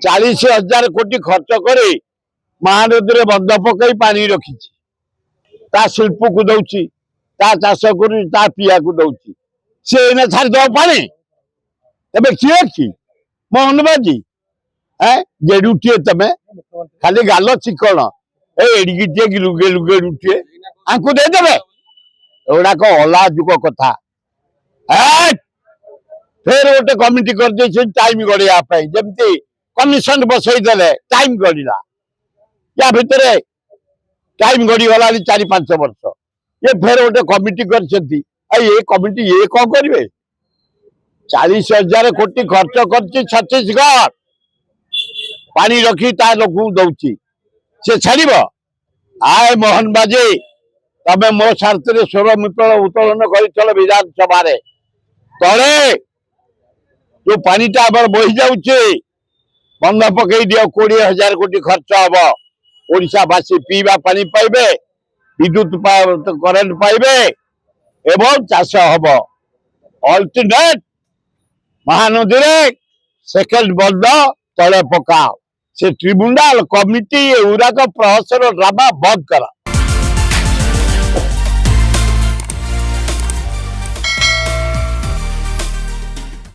40,000 कोटी खर्च कर महानदी में बंध पकई पानी रखी शिल्प को दौची चाष कर पीया को दौची सी छाड़द पानी तबे किए कि मोहनबाजी गेड़ुटे तमें खाली गाल चिकण एड़िकीटे लुगे लुगेड़ुटे आंकु देदेवे एगुड़ाक अलाजुक कथा फिर गोटे कमिटी कर टाइम गड़ाई जमती कमिशन बसईदे टाइम गड़ा या भितर टाइम गड़ीगला 4-5 वर्ष ये फिर गोटे कमिटी कमिटी ये कौन करेंगे 40,000 कोटी खर्च कर छत्तीसगढ़ पानी रखी ता लोक दौची से छाड़ आए मोहन बाजी तमें मो स्वार्थ स्वर उत्तोलन कर विधानसभा तले जो पानीटा बही जाऊे बंध पकई दियो 20,000 कोटी खर्च हम ओडावासी पीवा पानी पाइबे विद्युत करेन्ट पाइबे एवं चाष हम अल्टरनेट महानदी में सेकेंड बंध तले पकाओ से ट्रिब्यूनाल कमिटी गुराक प्रहसन ड्रामा बंद करा।